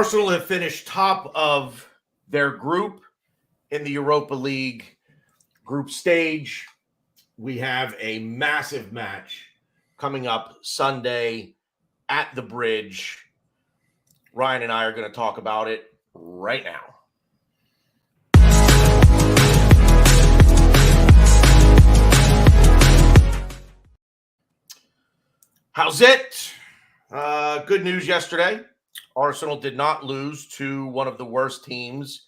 Arsenal have finished top of their group in the Europa League group stage. We have a massive match coming up Sunday at the Bridge. Ryan and I are going to talk about it right now. How's it? Good news yesterday. Arsenal did not lose to one of the worst teams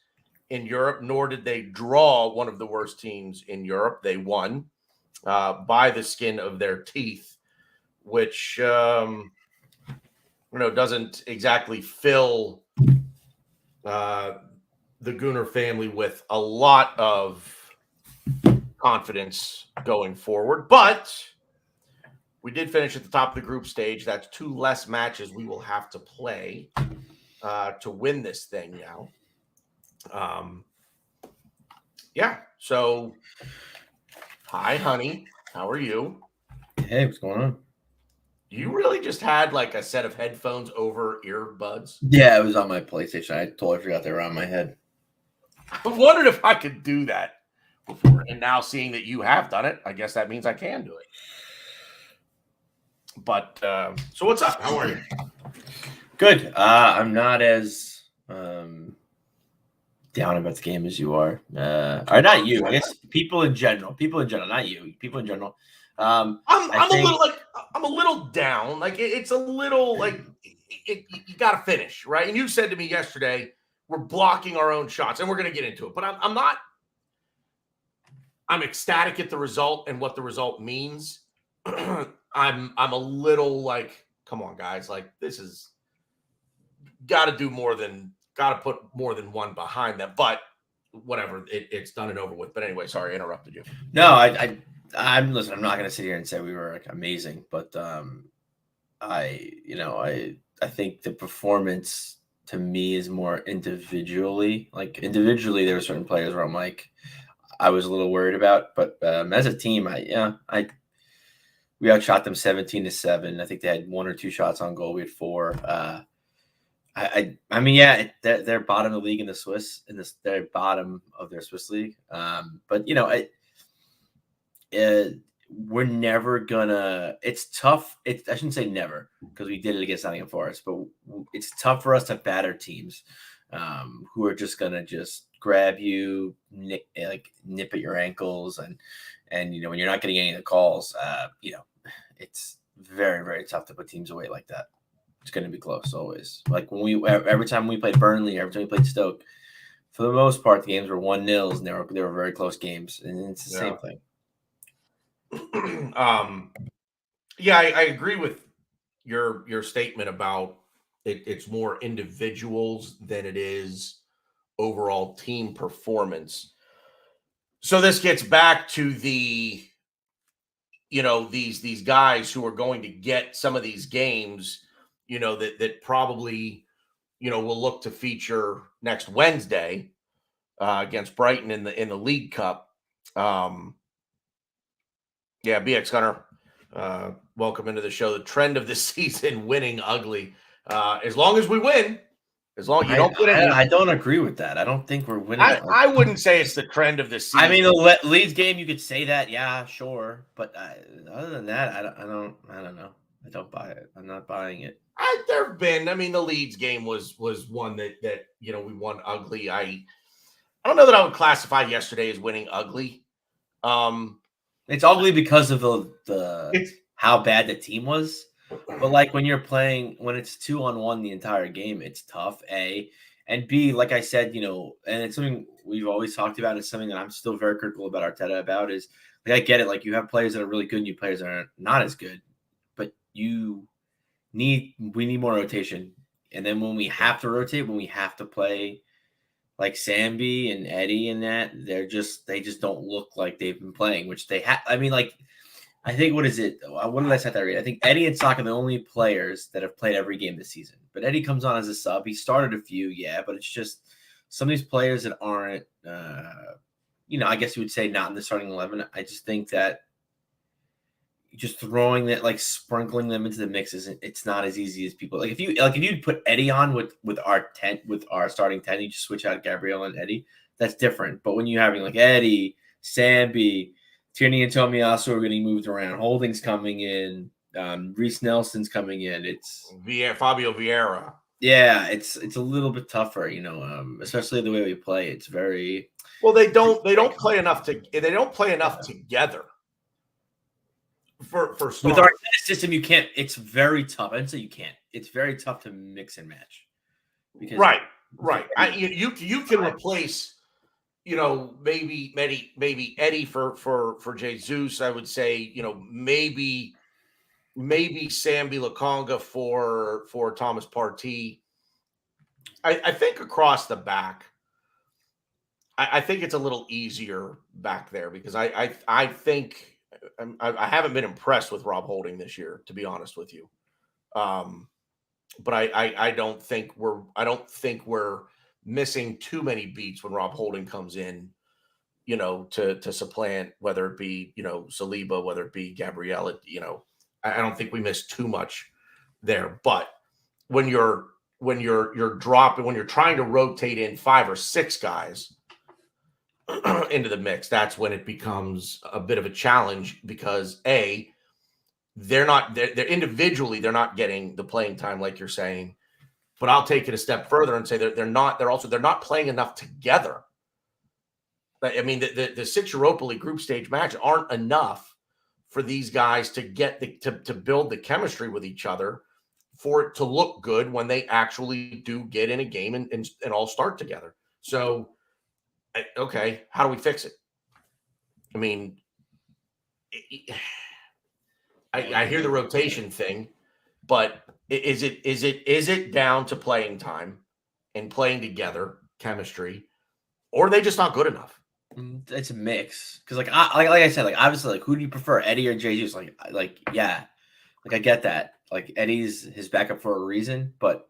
in Europe, nor did they draw one of the worst teams in Europe. They won by the skin of their teeth, which doesn't exactly fill the Gunnar family with a lot of confidence going forward. But we did finish at the top of the group stage. That's 2 less matches we will have to play to win this thing now. So hi, honey. How are you? Hey, what's going on? You really just had like a set of headphones over earbuds? Yeah, it was on my PlayStation. I totally forgot they were on my head. I wondered if I could do that before. And now seeing that you have done it, I guess that means I can do it. But so what's up? How are you? Good. I'm not as down about the game as you are. Or not you. I guess people in general, not you. People in general. I'm a little down. Like it's a little like you got to finish, right? And you said to me yesterday, we're blocking our own shots, and we're going to get into it. But I'm not. I'm ecstatic at the result and what the result means. I'm a little like, come on, guys. Like this is got to put more than one behind them. But whatever, it's done and over with. But anyway, sorry, I interrupted you. No, I'm listen. I'm not going to sit here and say we were like amazing, but I think the performance to me is more individually. Like individually, there were certain players where I'm like, I was a little worried about, but as a team, we outshot them 17-7. I think they had 1 or 2 shots on goal. We had 4. They're bottom of the league in the Swiss, they're bottom of their Swiss league. But we're never gonna. It's tough. I shouldn't say never because we did it against Nottingham Forest, but it's tough for us to batter teams who are just gonna grab you, nip at your ankles, and when you're not getting any of the calls, it's very, very tough to put teams away like that. It's going to be close always. Like every time we played Burnley, every time we played Stoke, for the most part, the games were 1-0, and they were very close games, and it's the same thing. I agree with your statement about it's more individuals than it is overall team performance. So this gets back to the these guys who are going to get some of these games, that probably will look to feature next Wednesday against Brighton in the League Cup. BX Gunner, welcome into the show. The trend of this season, winning ugly. As long as we win, as long as you don't put any. I don't agree with that. I don't think we're winning. I wouldn't say it's the trend of this season. I mean, the Leeds game, you could say that, yeah, sure. But other than that, I don't know. I don't buy it. I'm not buying it. There have been. I mean, the Leeds game was one that we won ugly. I don't know that I would classify yesterday as winning ugly. It's ugly because of the how bad the team was. But like when you're playing, when it's 2-on-1 the entire game, it's tough. A and B, like I said, and it's something we've always talked about. It's something that I'm still very critical about Arteta about. Is like I get it. Like you have players that are really good, and you players that are not as good. But we need more rotation. And then when we have to rotate, when we have to play like Sambi and Eddie and that, they just don't look like they've been playing, which they have. I mean, like. I think, what is it? What did I set that read? I think Eddie and Saka are the only players that have played every game this season. But Eddie comes on as a sub. He started a few, but it's just some of these players that aren't, I guess you would say not in the starting 11. I just think that, just throwing that, like sprinkling them into the mix isn't. It's not as easy as people like. If you put Eddie on with our starting 10, you just switch out Gabriel and Eddie. That's different. But when you're having like Eddie, Sambi, Tierney and Tomiyasu are getting moved around. Holding's coming in. Reese Nelson's coming in. It's Fabio Vieira. Yeah, it's a little bit tougher, especially the way we play. It's very well. They don't play enough together. For starters. With our system, you can't. It's very tough. I'd say you can't. It's very tough to mix and match. Because right. You can replace, maybe Eddie for Jesus. I would say, maybe Sambi Lakonga for Thomas Partey. I think across the back, I think it's a little easier back there because I think I haven't been impressed with Rob Holding this year, to be honest with you. But I don't think we're missing too many beats when Rob Holding comes in, to supplant, whether it be, Saliba, whether it be Gabrielle, I don't think we miss too much there. But when you're dropping, when you're trying to rotate in 5 or 6 guys into the mix, that's when it becomes a bit of a challenge because they're individually, they're not getting the playing time like you're saying. But I'll take it a step further and say they're not playing enough together. I mean, the 6 Europa League group stage matches aren't enough for these guys to get to build the chemistry with each other for it to look good when they actually do get in a game and all start together. So, okay, how do we fix it? I mean, I hear the rotation thing, but is it down to playing time and playing together, chemistry, or are they just not good enough? It's a mix because, like I said, like obviously, like who do you prefer, Eddie or Jesus? Like yeah, like I get that. Like Eddie's his backup for a reason, but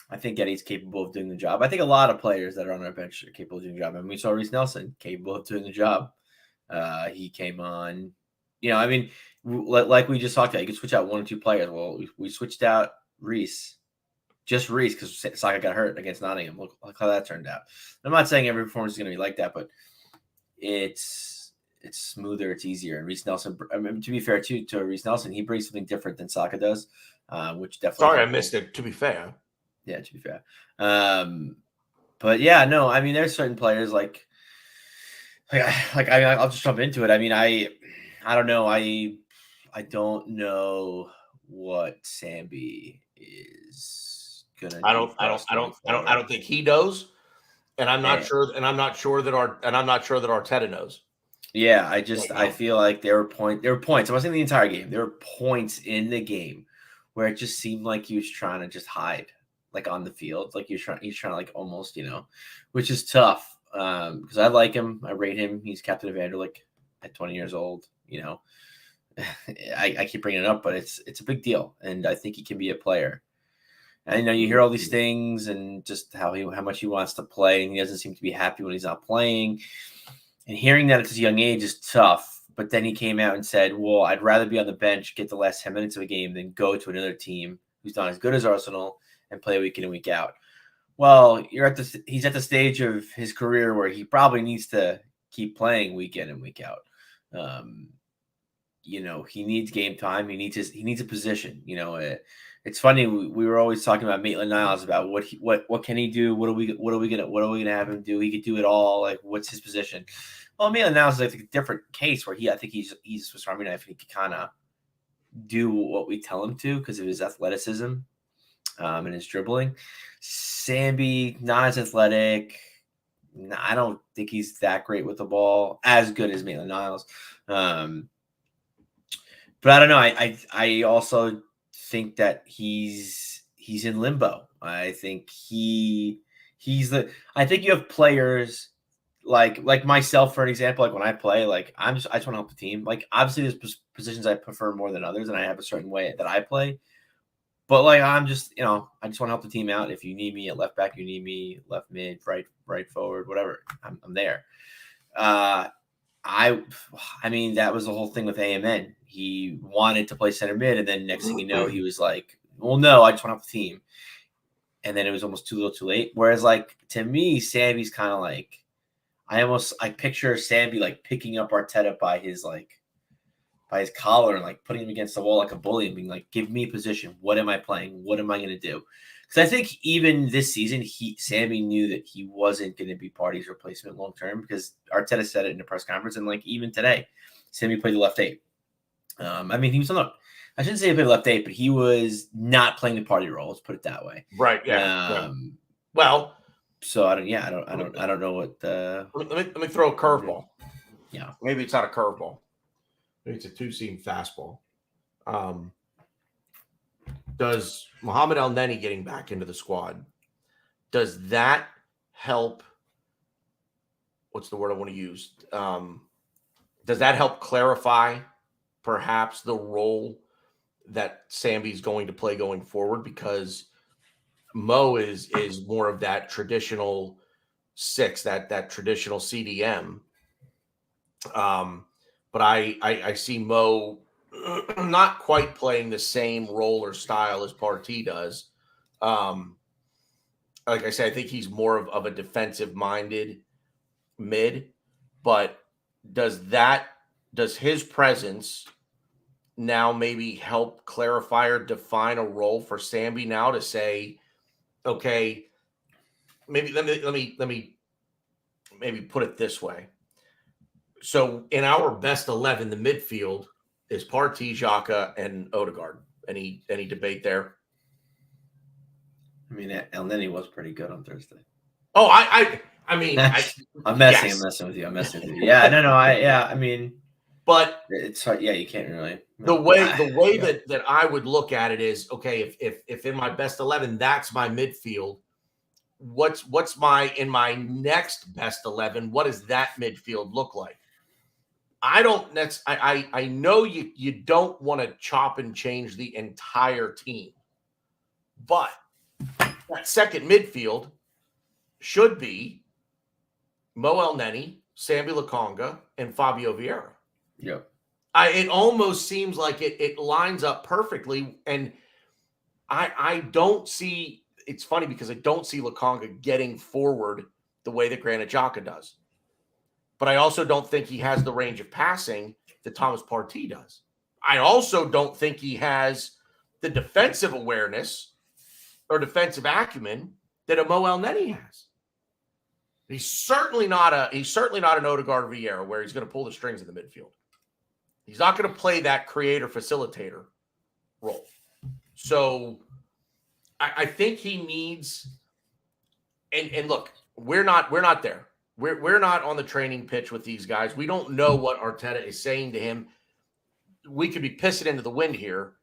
I think Eddie's capable of doing the job. I think a lot of players that are on our bench are capable of doing the job. I mean, we saw Reese Nelson capable of doing the job. He came on, I mean, like we just talked about, you could switch out 1 or 2 players. Well, we switched out Reese, just Reese, because Saka got hurt against Nottingham. Look how that turned out. I'm not saying every performance is going to be like that, but it's smoother, it's easier. And Reese Nelson, I mean, to be fair to Reese Nelson, he brings something different than Saka does, which definitely. Sorry, I missed it. To be fair. Yeah, to be fair. But yeah, no, I mean, there's certain players like I'll just jump into it. I mean, I don't know. I don't know what Sambi is gonna. I don't think he knows, and I'm not sure. And I'm not sure that Arteta knows. Yeah, I feel like there were points. I'm not saying the entire game. There were points in the game where it just seemed like he was trying to just hide, like on the field, like he's trying to like almost, which is tough. Because I like him, I rate him. He's captain of Anderlecht at 20 years old. I keep bringing it up, but it's a big deal, and I think he can be a player. And you hear all these things, and just how much he wants to play, and he doesn't seem to be happy when he's not playing. And hearing that at this young age is tough. But then he came out and said, "Well, I'd rather be on the bench, get the last 10 minutes of a game, than go to another team who's not as good as Arsenal and play week in and week out." Well, he's at the stage of his career where he probably needs to keep playing week in and week out. He needs game time. He needs a position. It's funny. We were always talking about Maitland-Niles about what can he do? What are we gonna have him do? He could do it all. Like, what's his position? Well, Maitland-Niles is like a different case where I think he's a Swiss Army knife, and he can kind of do what we tell him to because of his athleticism and his dribbling. Sambi, not as athletic. I don't think he's that great with the ball, as good as Maitland-Niles. But I don't know. I also think that he's in limbo. I think I think you have players like myself, for an example. Like when I play, like I just want to help the team. Like obviously there's positions I prefer more than others, and I have a certain way that I play. But like I'm just, I just want to help the team out. If you need me at left back, you need me left mid, right forward, whatever. I'm there. I I mean, that was the whole thing with AMN. He wanted to play center mid, and then next thing you know, he was like, well, no, I just want off the team. And then it was almost too little too late. Whereas, like, to me, Sammy's kind of like, I picture Sammy like picking up Arteta by his collar and like putting him against the wall like a bully and being like, give me position. What am I playing? What am I going to do? Because I think even this season, Sammy knew that he wasn't going to be Partey's replacement long term because Arteta said it in the press conference. And like even today, Sammy played the left 8. I mean, he was on the, I shouldn't say he played left 8, but he was not playing the Partey role. Let's put it that way. Right. Yeah. Well, so I don't know what. Let me throw a curveball. Yeah. Maybe it's not a curveball. Maybe it's a 2-seam fastball. Does Mohamed El Neni getting back into the squad, does that help? What's the word I want to use? Does that help clarify perhaps the role that Sammy's going to play going forward? Because Mo is more of that traditional 6, that traditional CDM. But I see Mo not quite playing the same role or style as Partey does. Like I said, I think he's more of a defensive-minded mid. But does his presence now maybe help clarify or define a role for Sambi now to say, okay, maybe let me put it this way. So in our best 11, the midfield is Partey, Xhaka, and Odegaard. Any debate there? I mean, El Neni was pretty good on Thursday. Oh, I mean, I'm messing with you. Yeah, no, I mean, but it's hard. Yeah, you can't really. The way that I would look at it is, okay, if in my best 11, that's my midfield. What's in my next best 11? What does that midfield look like? I know you don't want to chop and change the entire team, but that second midfield should be Mo El Neni, Sambi Lokonga, and Fabio Vieira. Yep. It almost seems like it lines up perfectly, and I don't see. It's funny because I don't see Lokonga getting forward the way that Granit Xhaka does. But I also don't think he has the range of passing that Thomas Partey does. I also don't think he has the defensive awareness or defensive acumen that a Mo El Neni has. He's certainly not an Odegaard or Vieira where he's going to pull the strings in the midfield. He's not going to play that creator facilitator role. So I think he needs, and look, we're not there. We're not on the training pitch with these guys. We don't know what Arteta is saying to him. We could be pissing into the wind here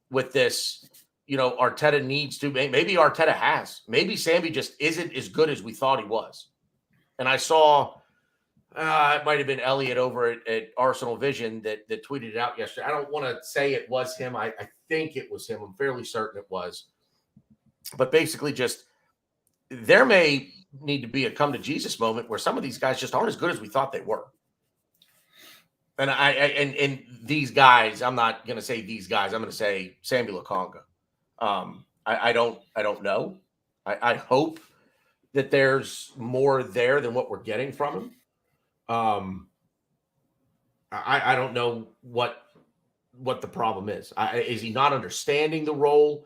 with this. Arteta needs to. Maybe Arteta has. Maybe Sambi just isn't as good as we thought he was. And I saw, it might have been Elliot over at Arsenal Vision that tweeted it out yesterday. I don't want to say it was him. I think it was him. I'm fairly certain it was. But basically just there may need to be a come to Jesus moment where some of these guys just aren't as good as we thought they were. And and these guys, I'm not going to say these guys. I'm going to say Sambi Lokonga. I don't know. I hope that there's more there than what we're getting from him. I don't know what the problem is. Is he not understanding the role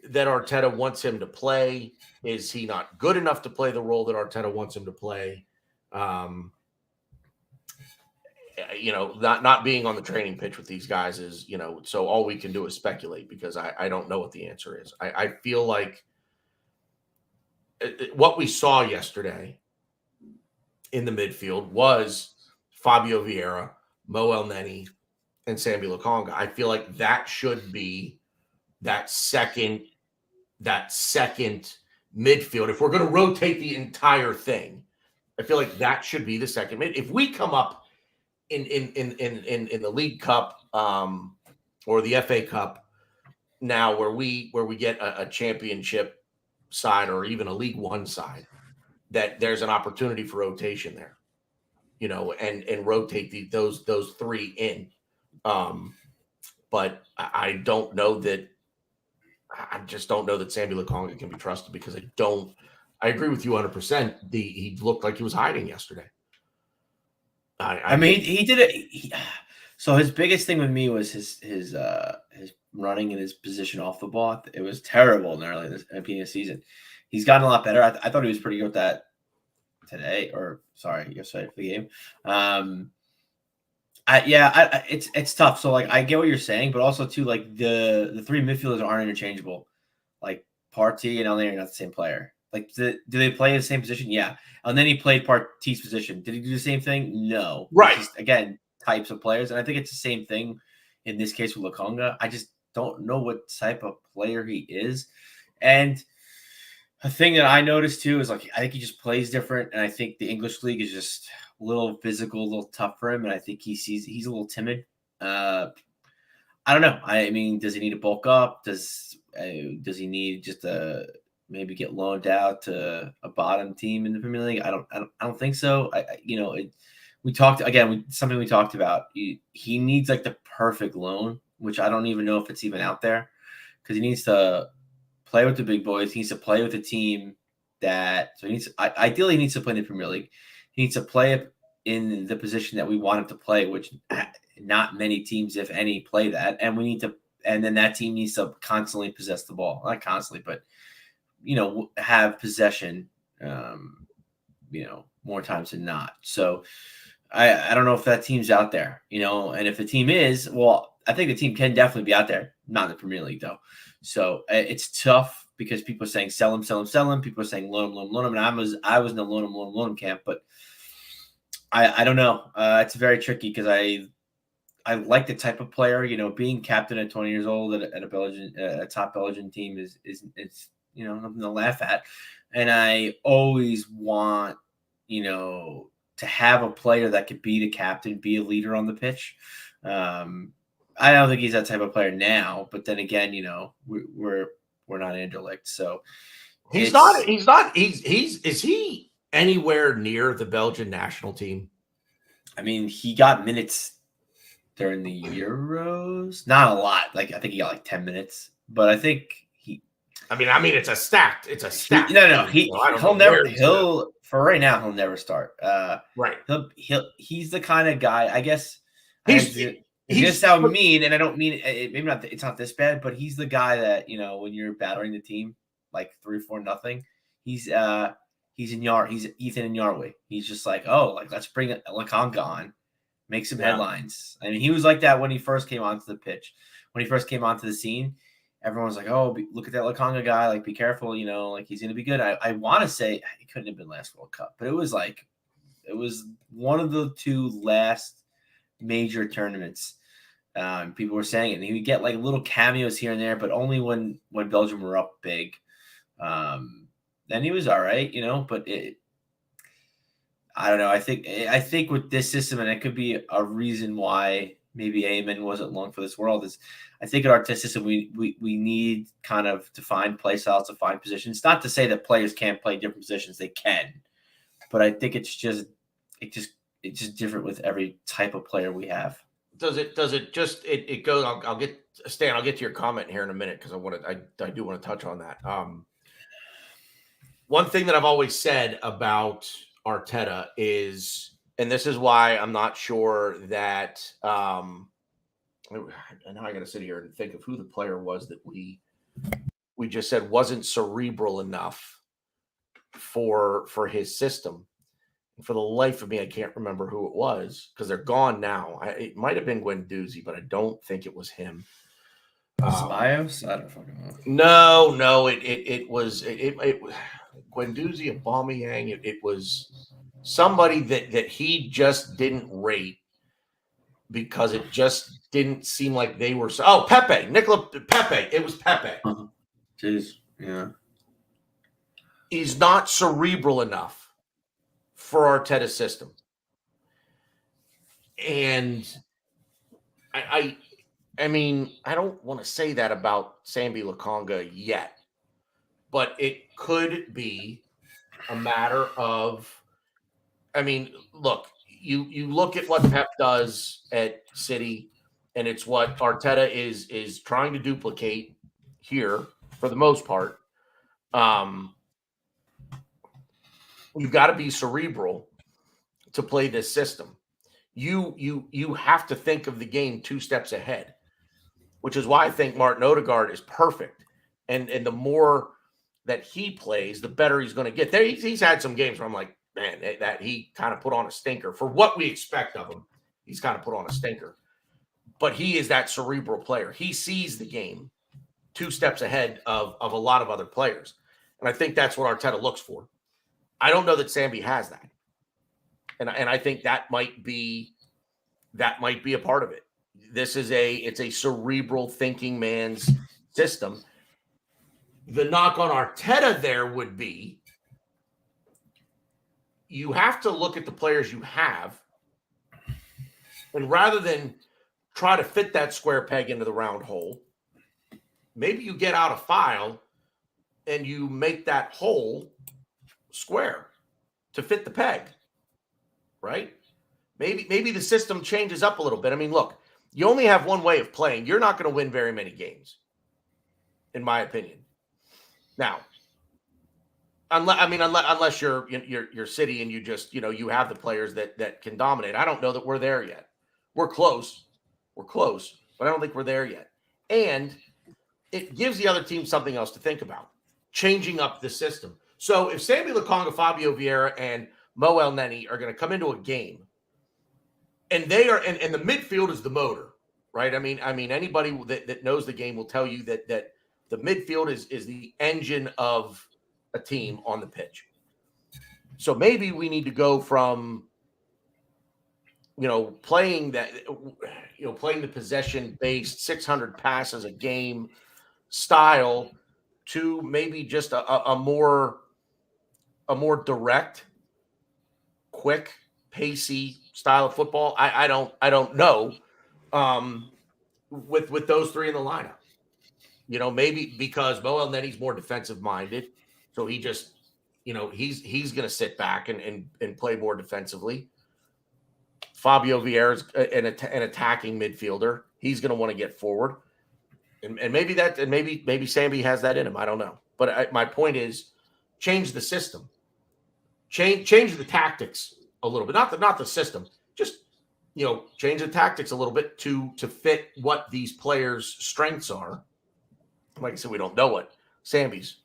that Arteta wants him to play? Is he not good enough to play the role that Arteta wants him to play? Not being on the training pitch with these guys is, so all we can do is speculate because I don't know what the answer is. I feel like what we saw yesterday in the midfield was Fabio Vieira, Mo El Neni, and Sambi Lokonga. I feel like that should be that second midfield. If we're going to rotate the entire thing, I feel like that should be the second mid. If we come up in the League Cup or the FA Cup now, where we get a championship side or even a League One side, that there's an opportunity for rotation there. and rotate those three in. But I don't know that. I just don't know that Sammy Lukonga can be trusted because I agree with you 100%. He looked like he was hiding yesterday. I mean, he did it. So his biggest thing with me was his running and his position off the ball. It was terrible in the early beginning of the season. He's gotten a lot better. I thought he was pretty good with that today, or sorry, yesterday for the game. It's tough. So like I get what you're saying, but also too like the three midfielders aren't interchangeable. Like Partey and Elneny are not the same player. Like do they play in the same position? Yeah. And then he played Partey's position. Did he do the same thing? No. Right. Just, again, types of players, and I think it's the same thing in this case with Lukonga. I just don't know what type of player he is, and a thing that I noticed too is like I think he just plays different, and I think the English league is just a little physical, a little tough for him, and I think he's a little timid. I don't know. I mean, does he need to bulk up? Does he need just maybe get loaned out to a bottom team in the Premier League? I don't think so. We talked again. Something we talked about. He needs like the perfect loan, which I don't even know if it's even out there, because he needs to play with the big boys. He needs to play with a team ideally he needs to play in the Premier League. He needs to play in the position that we want him to play, which not many teams, if any, play that. And then that team needs to constantly possess the ball. Not constantly, but have possession, more times than not. So I don't know if that team's out there, and if the team is, well, I think the team can definitely be out there, not in the Premier League though. So it's tough because people are saying sell him. People are saying loan him. And I was in the loan him camp, but I don't know. It's very tricky because I like the type of player, being captain at 20 years old at a top Belgian team is nothing to laugh at. And I always want, to have a player that could be the captain, be a leader on the pitch. I don't think he's that type of player now, but then again, we're not Anderlecht, so is he anywhere near the Belgian national team? I mean, he got minutes during the Euros, not a lot. Like I think he got like 10 minutes, but I think I mean, it's a stacked. No. He'll for right now. He'll never start. Right. He's the kind of guy. I guess he's gonna sound mean, and I don't mean it. Maybe not. It's not this bad, but he's the guy that when you're battering the team like 3-4-0, he's Ethan and Yarway. He's just like, let's bring Lukonga on, make some headlines. I mean, he was like that when he first came onto the pitch, when he first came onto the scene. Everyone was like, "Oh, look at that Lukonga guy! Like, be careful, like he's gonna be good." I want to say it couldn't have been last World Cup, but it was one of the two last major tournaments. People were saying it, and he would get like little cameos here and there, but only when Belgium were up big. Then he was all right, But I don't know. I think with this system, and it could be a reason why maybe Amen wasn't long for this world, is I think in our test system we need kind of to find play styles, to find positions. Not to say that players can't play different positions; they can, but I think it's just different with every type of player we have. Does it just it goes? I'll get Stan. I'll get to your comment here in a minute because I do want to touch on that. One thing that I've always said about Arteta is, and this is why I'm not sure that. And now I got to sit here and think of who the player was that we just said wasn't cerebral enough for his system. And for the life of me, I can't remember who it was because they're gone now. It might have been Guendouzi, but I don't think it was him. Ceballos? I don't fucking know. No, it was Guendouzi, Aubameyang. It was somebody that he just didn't rate because it just didn't seem like they were. Pepe, Nicola Pepe. It was Pepe. Jeez, yeah. He's not cerebral enough for Arteta's system, and I mean, I don't want to say that about Sambi Lukonga yet, but it could be a matter of. I mean, look, you look at what Pep does at City, and it's what Arteta is trying to duplicate here for the most part. You've got to be cerebral to play this system. You have to think of the game 2 steps ahead, which is why I think Martin Odegaard is perfect. And the more that he plays, the better he's going to get. He's had some games where I'm like, man, that he kind of put on a stinker for what we expect of him. He's kind of put on a stinker, but he is that cerebral player. He sees the game 2 steps ahead of a lot of other players. And I think that's what Arteta looks for. I don't know that Sambi has that. And I think that might be a part of it. It's a cerebral thinking man's system. The knock on Arteta there would be you have to look at the players you have, and rather than try to fit that square peg into the round hole, maybe you get out a file and you make that hole square to fit the peg, right? Maybe the system changes up a little bit. I mean, look, you only have one way of playing. You're not going to win very many games, in my opinion. Now, unless you're City and you just, you have the players that can dominate. I don't know that we're there yet. We're close, but I don't think we're there yet. And it gives the other team something else to think about, changing up the system. So if Sambi Lokonga, Fabio Vieira, and Mo El Neni are going to come into a game, and they are, and the midfield is the motor, right? I mean, anybody that knows the game will tell you that the midfield is the engine of a team on the pitch. So maybe we need to go from, playing the possession-based 600 passes a game style to maybe just a more direct, quick, pacey style of football. I don't know. With those 3 in the lineup, maybe because Mo El Neni's more defensive minded, so he just, he's going to sit back and play more defensively. Fabio Vieira's an attacking midfielder. He's going to want to get forward, and maybe Sambi has that in him. I don't know, but my point is, change the system, change the tactics a little bit, not the system, just change the tactics a little bit to fit what these players' strengths are. Like I said, we don't know what Sambi's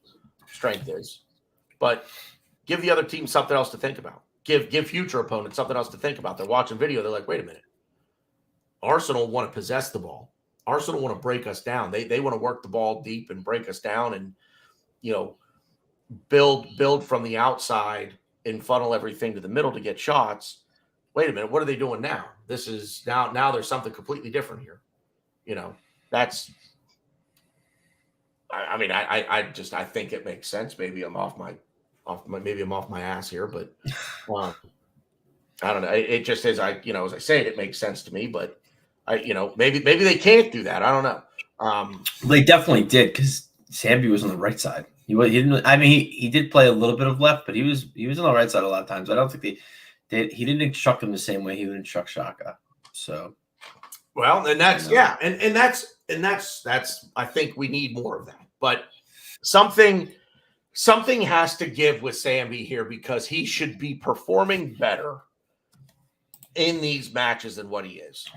strength is, but give the other team something else to think about. Give future opponents something else to think about. They're watching video. They're like, wait a minute. Arsenal want to possess the ball. Arsenal want to break us down. They want to work the ball deep and break us down and, build from the outside and funnel everything to the middle to get shots. Wait a minute. What are they doing now? This is now there's something completely different here. That's, I think it makes sense. Maybe I'm off my ass here, but I don't know. It just is, as I say it makes sense to me, but maybe they can't do that. I don't know. They definitely did, because Sambi was on the right side. He didn't. I mean, he did play a little bit of left, but he was on the right side a lot of times. I don't think he didn't instruct him the same way he would instruct Xhaka. So, well, and that's and that's I think we need more of that. But something has to give with Sambi here, because he should be performing better in these matches than what he is.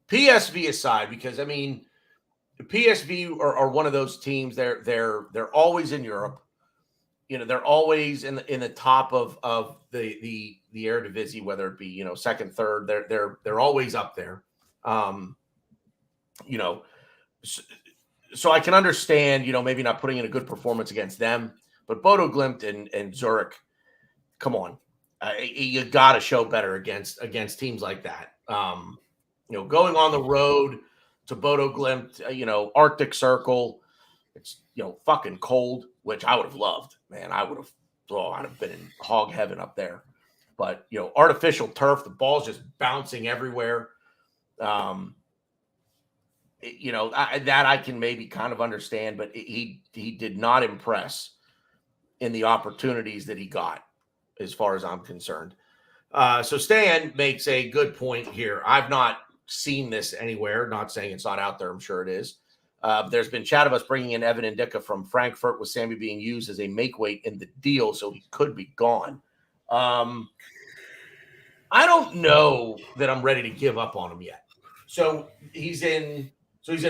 PSV aside, because PSV are one of those teams. They're always in Europe. They're always in the top of the Eredivisie, whether it be second, third. They're always up there. So I can understand maybe not putting in a good performance against them, but Bodo Glimt and Zurich, come on, you got to show better against teams like that. Going on the road to Bodo Glimt, Arctic Circle, it's fucking cold, which I would have loved, man. I'd have been in hog heaven up there. But artificial turf, the ball's just bouncing everywhere. That I can maybe kind of understand, but he did not impress in the opportunities that he got, as far as I'm concerned. So Stan makes a good point here. I've not seen this anywhere. Not saying it's not out there. I'm sure it is. There's been chat of us bringing in Evan Indica from Frankfurt, with Sammy being used as a make weight in the deal, so he could be gone. I don't know that I'm ready to give up on him yet. So he's in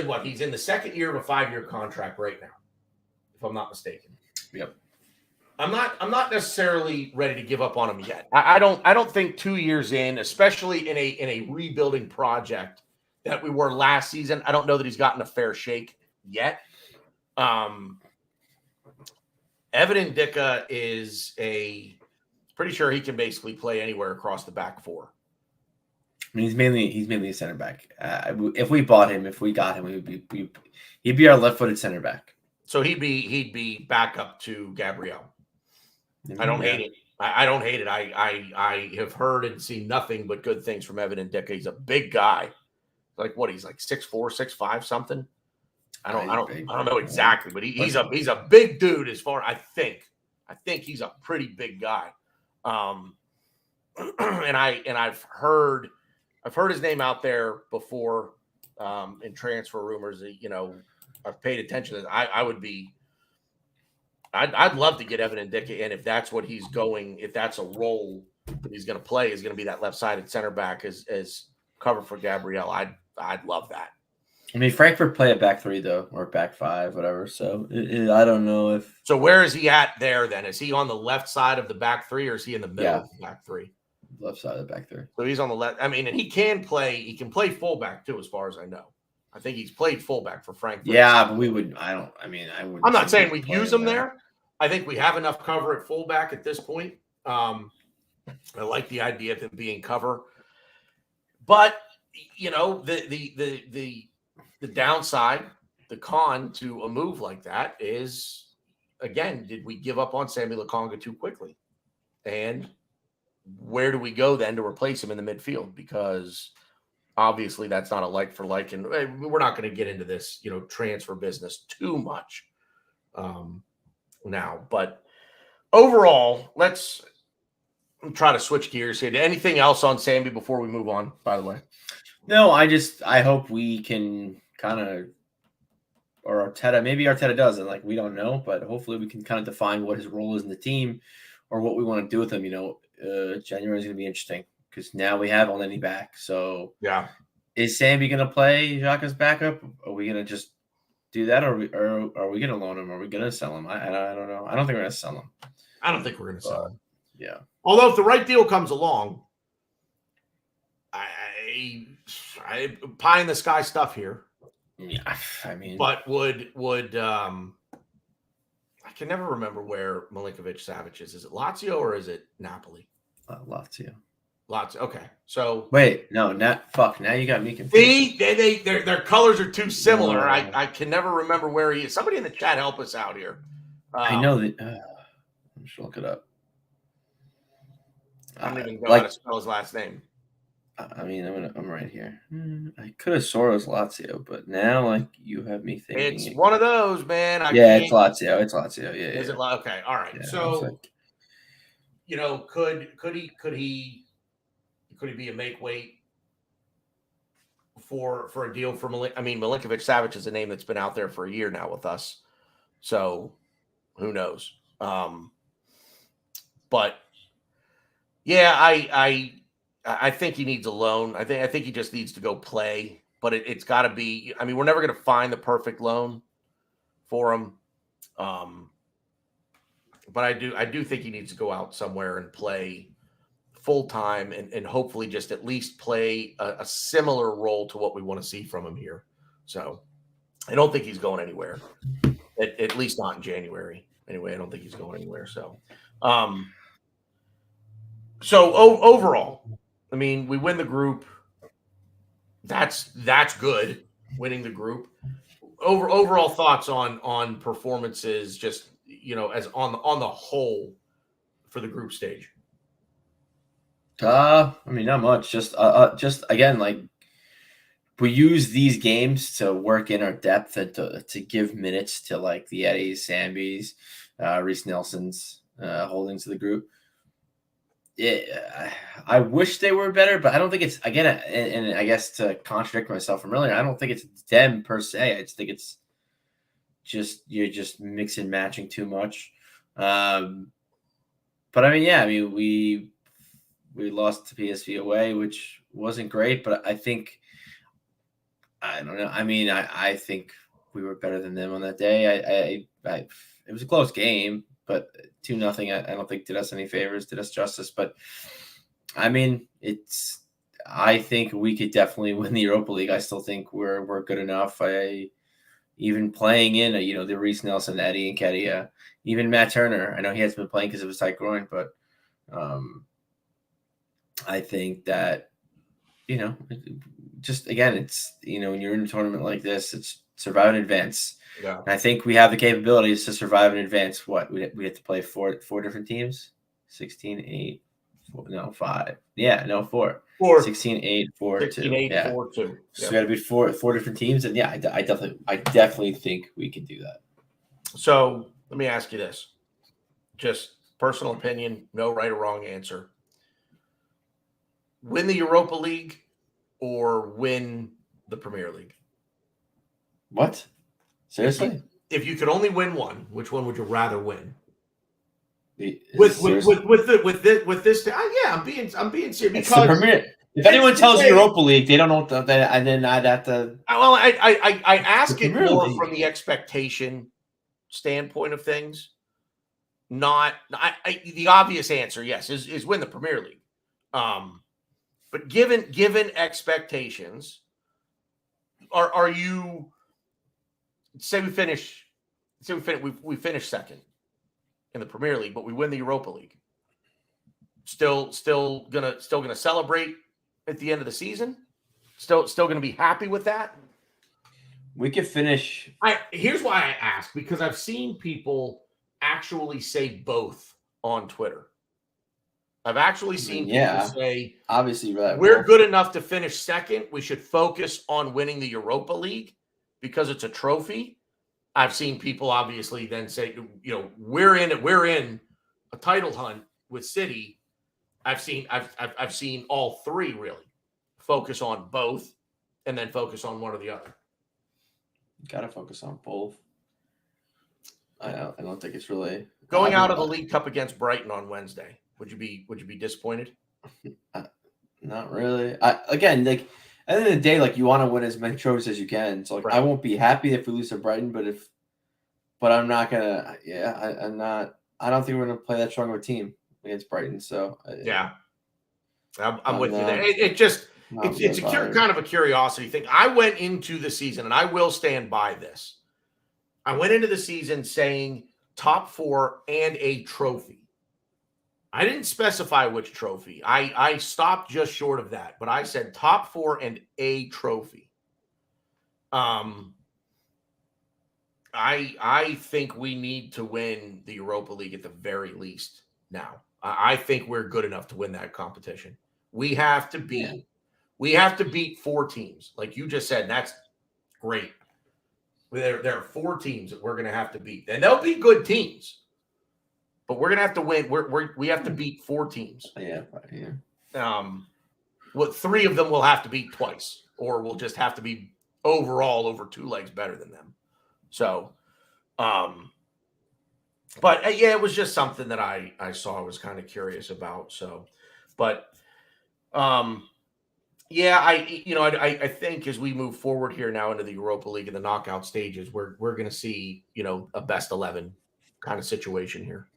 what? He's in the second year of a 5-year contract right now, if I'm not mistaken. Yep. I'm not necessarily ready to give up on him yet. I don't think 2 years in, especially in a rebuilding project that we were last season, I don't know that he's gotten a fair shake yet. Evan Indica is pretty sure he can basically play anywhere across the back four. I mean, he's mainly a center back. If we bought him, if we got him, he'd be our left-footed center back. So he'd be back up to Gabriel. I don't hate it. I don't hate it. I have heard and seen nothing but good things from Evan Indica. He's a big guy. Like what? He's like 6'4", 6'5", something. I don't know exactly, but he's a big dude. As far I think he's a pretty big guy. And I've heard his name out there before in transfer rumors. I've paid attention to that. I'd love to get Evan Indica in if that's what he's going. If that's a role that he's going to play, is going to be that left-sided center back as cover for Gabriel. I'd love that. I mean, Frankfurt play a back three though, or back five, whatever. So I don't know if. So where is he at there then? Is he on the left side of the back three, or is he in the middle of the back three? Left side of the back three. So he's on the left. I mean, and he can play fullback too, as far as I know. I think he's played fullback for Frankfurt. Yeah, but we would. I wouldn't. I'm not saying we use him there. I think we have enough cover at fullback at this point. I like the idea of him being cover, but the downside, the con to a move like that is, again, did we give up on Sammy Lokonga too quickly? And where do we go then to replace him in the midfield? Because obviously that's not a like for like, and we're not going to get into this, transfer business too much now. But overall, let's try to switch gears here. Anything else on Sammy before we move on, by the way? No, I hope we can kind of, or maybe Arteta doesn't, like, we don't know, but hopefully we can kind of define what his role is in the team or what we want to do with him. January is going to be interesting because now we have Elneny back. So yeah, is Sammy going to play Xhaka's backup? Are we going to just do that, or are we going to loan him? Are we going to sell him? I don't know. I don't think we're going to sell him. I don't think we're going to sell him. Yeah. Although if the right deal comes along, I pie in the sky stuff here. Yeah, I mean, but would I can never remember where Milinkovic-Savic is. Is it Lazio or is it Napoli? Lazio. Okay, so wait, no, now you got me confused. See, their colors are too similar. I can never remember where he is. Somebody in the chat help us out here. I know that. I should look it up. I don't even know how to spell his last name. I mean, I'm right here. I could have swore it was Lazio, but now you have me thinking it's one of those, man. It's Lazio. It's Lazio. Yeah. Is it okay? All right. Yeah, so, could he be a make weight for a deal for Milinkovic-Savic is a name that's been out there for a year now with us, so who knows? But yeah, I think he needs a loan. I think he just needs to go play, but it's got to be. I mean, we're never going to find the perfect loan for him. But I do think he needs to go out somewhere and play full time and hopefully just at least play a similar role to what we want to see from him here. So I don't think he's going anywhere, at least not in January. Anyway, I don't think he's going anywhere. So, overall, I mean, we win the group. That's good. Winning the group. Overall thoughts on performances, just as on the whole for the group stage. I mean, not much. Just again, we use these games to work in our depth and to give minutes to the Eddies, Sambys, Reece Nelsons, Holdings of the group. Yeah, I wish they were better, but I don't think it's again. And I guess to contradict myself from earlier, I don't think it's them per se. I just think it's just you're just mixing and matching too much. But I mean, yeah, I mean we lost to PSV away, which wasn't great, but I think I don't know. I mean, I think we were better than them on that day. I it was a close game, but 2-0. I don't think did us any favors, did us justice. But I mean, it's. I think we could definitely win the Europa League. I still think we're good enough. Even playing in the Reece Nelson, Eddie Nketiah, even Matt Turner. I know he hasn't been playing because of his tight groin, but I think that just again, it's when you're in a tournament like this, it's survive and advance. Yeah. And I think we have the capabilities to survive and advance. What we have to play four different teams, 16, 8, 4, no 5. Yeah, no 4. 16, 8, 4, 16, 2. 8, Yeah. 4, 2. So we got to be four different teams, and yeah, I definitely think we can do that. So let me ask you this, just personal opinion, no right or wrong answer. Win the Europa League or win the Premier League? What? Seriously? If you could only win one, which one would you rather win? With this, yeah, I'm being serious because if anyone tells you Europa League, they don't know what and then I'd have to. Well, I ask it more from the expectation standpoint of things. Not the obvious answer, yes, is win the Premier League. But given expectations, are you say we finish second in the Premier League, but we win the Europa League? Still gonna celebrate at the end of the season? Still gonna be happy with that? We could finish. Here's why I ask, because I've seen people actually say both on Twitter. I've actually seen people say, obviously, we're good enough to finish second. We should focus on winning the Europa League because it's a trophy. I've seen people obviously then say, we're in a title hunt with City. I've seen all three really focus on both and then focus on one or the other. Got to focus on both. I don't think it's really going out of the League Cup against Brighton on Wednesday. Would you be disappointed? Not really. Again, like at the end of the day, like you want to win as many trophies as you can. So like right. I won't be happy if we lose to Brighton, but I'm not gonna. Yeah, I'm not. I don't think we're gonna play that strong of a team against Brighton. So yeah, I'm with you there. It's a kind of a curiosity thing. I went into the season, and I will stand by this. I went into the season saying top 4 and a trophy. I didn't specify which trophy. I stopped just short of that, but I said top 4 and a trophy. I think we need to win the Europa League at the very least now. I think we're good enough to win that competition. We have to beat 4 teams. Like you just said, that's great. There are 4 teams that we're going to have to beat. And they'll be good teams. But we're going to have to win. We have to beat 4 teams. Yeah. 3 of them will have to beat twice, or we'll just have to be overall over 2 legs better than them. So, but yeah, it was just something that I saw. I was kind of curious about. So, but yeah, I think as we move forward here now into the Europa League and the knockout stages, we're going to see a best 11 kind of situation here.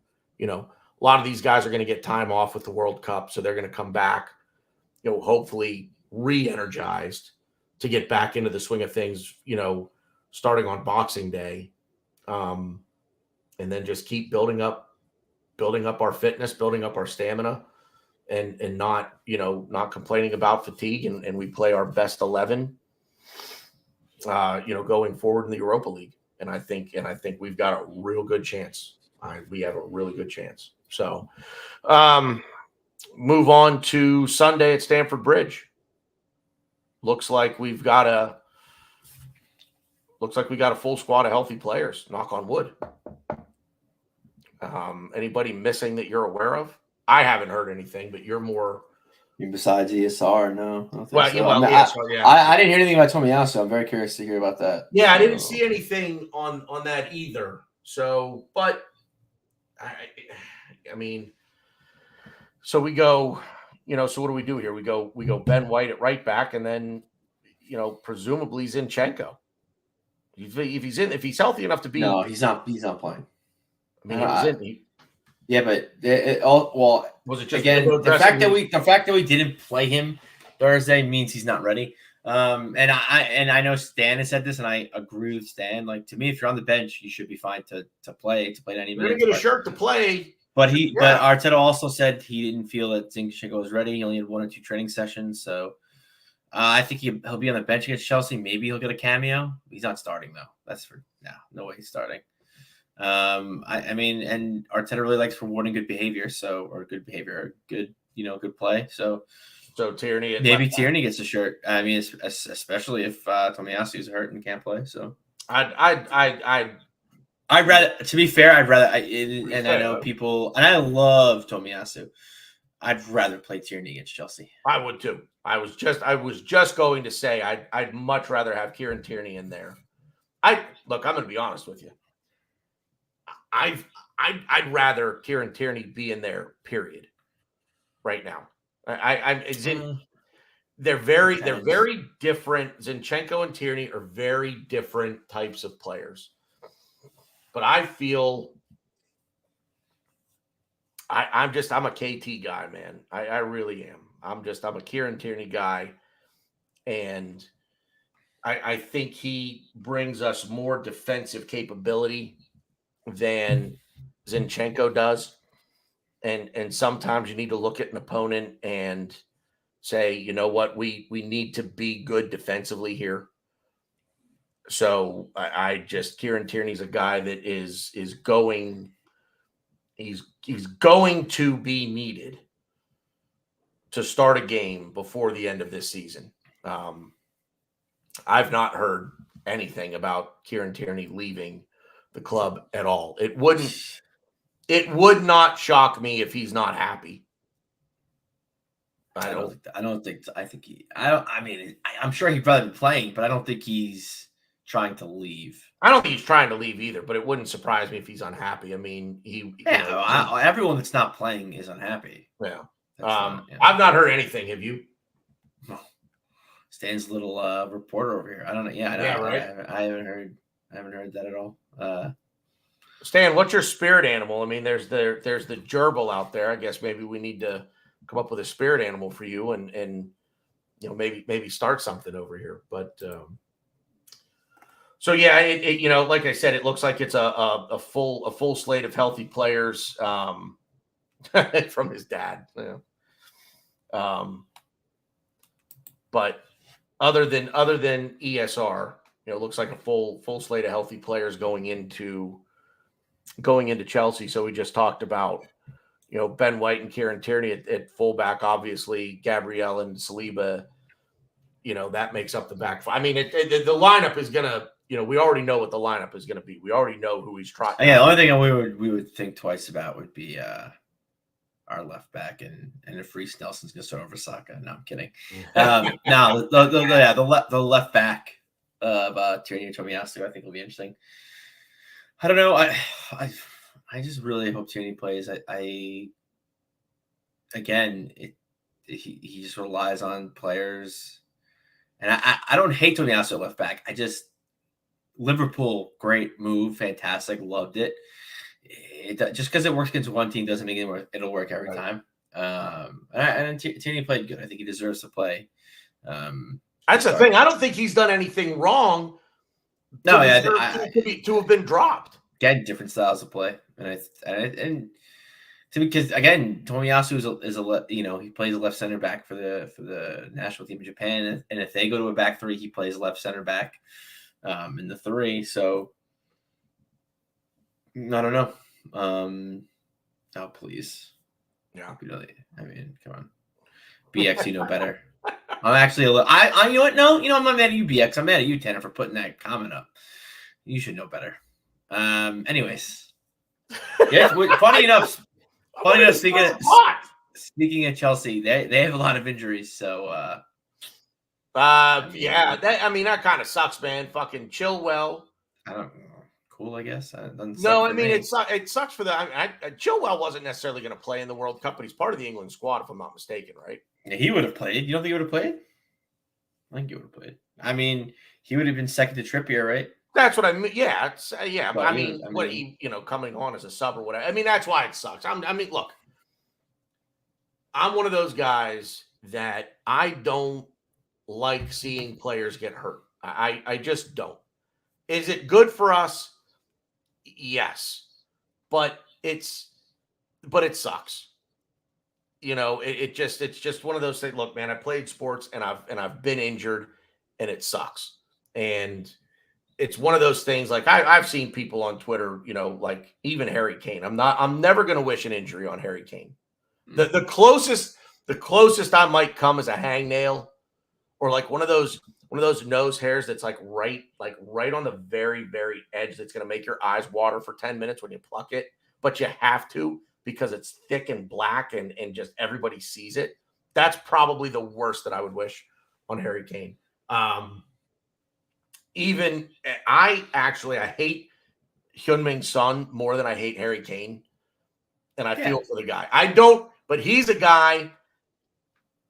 A lot of these guys are going to get time off with the World Cup, so they're going to come back, hopefully re-energized to get back into the swing of things, starting on Boxing Day, and then just keep building up our fitness, building up our stamina, and not complaining about fatigue, and we play our best 11, going forward in the Europa League, and I think we've got a real good chance. We have a really good chance. So, move on to Sunday at Stamford Bridge. Looks like we got a full squad of healthy players. Knock on wood. Anybody missing that you're aware of? I haven't heard anything, but you're more. Besides ESR, no. I don't think Well, so. ESR, yeah. I didn't hear anything about Tomiyasu. I'm very curious to hear about that. Yeah, I didn't see anything on that either. So, but I mean, so we go, so what do we do here? We go Ben White at right back, and then, presumably Zinchenko. If he's healthy enough to be. No, he's not playing. I mean, he was in. Yeah, but Was it just again the fact that we didn't play him Thursday means he's not ready. And I know Stan has said this, and I agree with Stan. Like, to me, if you're on the bench, you should be fine to play 90 minutes. You're gonna get a shirt to play. But but Arteta also said he didn't feel that Zinchenko was ready. He only had 1 or 2 training sessions, so I think he'll be on the bench against Chelsea. Maybe he'll get a cameo. He's not starting though. That's no way he's starting. I mean, and Arteta really likes rewarding good behavior, good play. So Tierney, maybe Tierney gets a shirt. I mean, especially if Tomiyasu is hurt and can't play. So I'd rather, to be fair, I know people, and I love Tomiyasu. I'd rather play Tierney against Chelsea. I would too. I was just going to say I'd much rather have Kieran Tierney in there. I'm going to be honest with you. I'd rather Kieran Tierney be in there. Period. Right now, they're very different. Zinchenko and Tierney are very different types of players. But I feel I'm a KT guy, man. I really am. I'm a Kieran Tierney guy, and I think he brings us more defensive capability than Zinchenko does. And sometimes you need to look at an opponent and say, you know what, we need to be good defensively here. So Kieran Tierney's a guy that is going. He's going to be needed to start a game before the end of this season. I've not heard anything about Kieran Tierney leaving the club at all. It would not shock me if he's not happy. I'm sure he'd probably be playing, but I don't think he's trying to leave. I don't think he's trying to leave either, but it wouldn't surprise me if he's unhappy. I mean, everyone that's not playing is unhappy. Yeah. I've not heard anything. Have you? Stan's little reporter over here. I don't know. Yeah, I know. Yeah, right. I haven't heard that at all. Stan, what's your spirit animal? I mean, there's the gerbil out there. I guess maybe we need to come up with a spirit animal for you, and maybe start something over here. But so yeah, like I said, it looks like it's a full slate of healthy players from his dad. Yeah. But other than ESR, it looks like a full slate of healthy players going into Chelsea. So we just talked about, Ben White and Kieran Tierney at fullback, obviously Gabriel and Saliba, that makes up the back. I mean, the lineup is going to, we already know what the lineup is going to be. We already know who he's trying. Yeah. The only thing we would think twice about would be, our left back and if Reece Nelson's gonna start over Saka. No, I'm kidding. No, the left back of Tierney and Tomiyasu, I think will be interesting. I don't know. I just really hope Tierney plays. He just relies on players, and I don't hate Tomiyasu at left back. Liverpool, great move, fantastic, loved it. Just because it works against one team doesn't mean it'll work every time. And Tierney played good. I think he deserves to play. That's the thing. I don't think he's done anything wrong. To have been dropped. Again, different styles of play, and because again, Tomiyasu is he plays a left center back for the national team of Japan, and if they go to a back three, he plays left center back in the three. So. I don't know. Oh, please. Yeah. Really, I mean, come on. BX, you know better. I'm actually you know what? No, I'm not mad at you, BX. I'm mad at you, Tanner, for putting that comment up. You should know better. Anyways. Yeah, funny enough. Well, speaking of Chelsea, they have a lot of injuries, so yeah, that kind of sucks, man. Fucking Chilwell. I don't know. Cool, I guess. No, I mean it sucks for them. Chilwell wasn't necessarily going to play in the World Cup, but he's part of the England squad, if I'm not mistaken, right? Yeah, he would have played. You don't think he would have played? I think he would have played. I mean, he would have been second to Trippier, right? That's what I mean. Yeah, yeah. But coming on as a sub or whatever. I mean, that's why it sucks. Look, I'm one of those guys that I don't like seeing players get hurt. I just don't. Is it good for us? Yes, but it sucks. It's just one of those things. Look, man, I played sports and I've been injured, and it sucks. And it's one of those things. Like I've seen people on Twitter, like even Harry Kane. I'm never going to wish an injury on Harry Kane. The closest I might come is a hangnail, or like one of those nose hairs that's like right on the very, very edge that's going to make your eyes water for 10 minutes when you pluck it, but you have to because it's thick and black and just everybody sees it. That's probably the worst that I would wish on Harry Kane. I hate Heung-min Son more than I hate Harry Kane, and I feel for the guy. I don't, but he's a guy.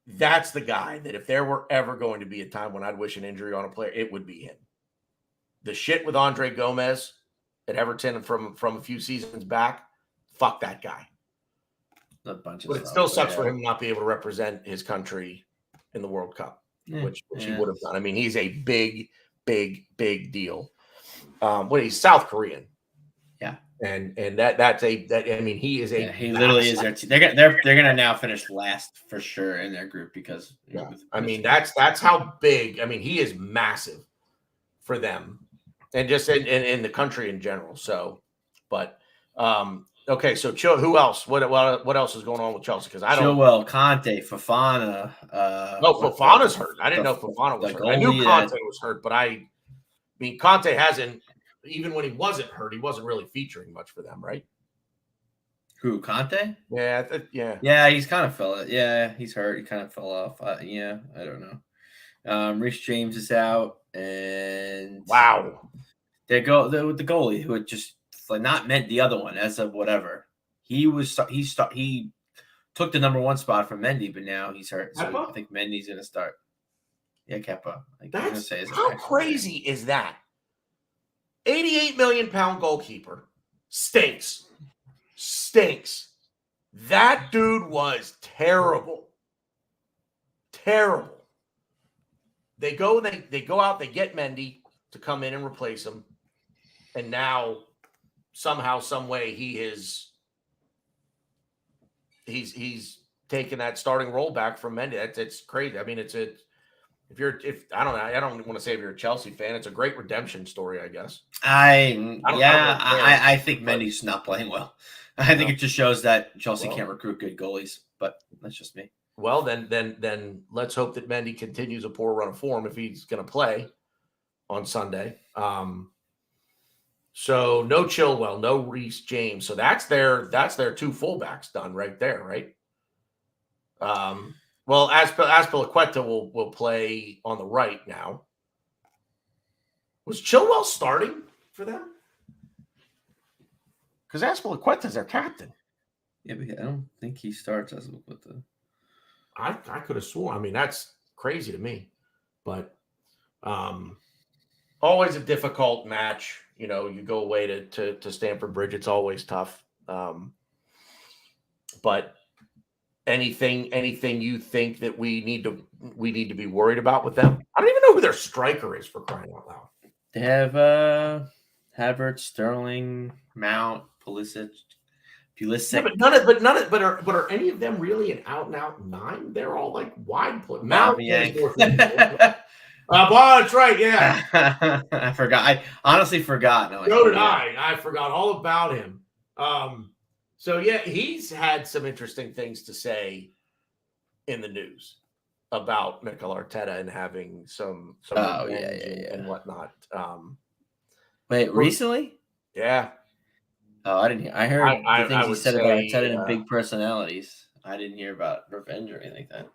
That's the guy that if there were ever going to be a time when I'd wish an injury on a player, it would be him. The shit with Andre Gomez at Everton from a few seasons back, fuck that guy. But it still sucks for him to not be able to represent his country in the World Cup, which he would have done. I mean, he's a big, big, big deal. He's South Korean. Yeah. And he is a he literally is their team. They're gonna now finish last for sure in their group because that's how big. I mean, he is massive for them and just in the country in general. So, but okay, so who else? What else is going on with Chelsea? Because I don't. Chilwell, Conte, Fofana. No, Fofana's hurt. I didn't know Fofana was hurt. I knew Conte was hurt, but I mean Conte hasn't. Even when he wasn't hurt, he wasn't really featuring much for them, right? Who, Conte? Yeah. Yeah, he's kind of fell. Yeah, he's hurt. He kind of fell off. I don't know. Reece James is out, and wow, the goalie who had just not meant the other one as of whatever. He took the number one spot from Mendy, but now he's hurt. So I think Mendy's gonna start. Yeah, Kepa. How crazy is that? 88 million pound goalkeeper stinks. That dude was terrible. They go out, they get Mendy to come in and replace him. And now somehow, some way he's taken that starting role back from Mendy. It's crazy. I mean, I don't want to say if you're a Chelsea fan, it's a great redemption story, I guess. I think Mendy's not playing well. I think it just shows that Chelsea can't recruit good goalies, but that's just me. Well, then let's hope that Mendy continues a poor run of form if he's going to play on Sunday. So no Chilwell, no Reece James. So that's their two fullbacks done right there, right? Well, Azpilicueta will play on the right now. Was Chilwell starting for them? Because Azpilicueta's their captain. Yeah, but I don't think he starts Azpilicueta. I could have sworn. I mean, that's crazy to me. But always a difficult match. You go away to Stamford Bridge. It's always tough. But anything you think that we need to be worried about with them? I don't even know who their striker is, for crying out loud. They have Havertz, Sterling, Mount, Pulisic. Yeah, but are any of them really an out and out nine? They're all like wide play. Mount is more. That's right. Yeah, I forgot. I honestly forgot. So did I. I forgot all about him. So yeah, he's had some interesting things to say in the news about Mikel Arteta and having some and whatnot. Wait, recently? Yeah. Oh, I didn't hear. I heard the things he said about Arteta and big personalities. I didn't hear about revenge or anything like that.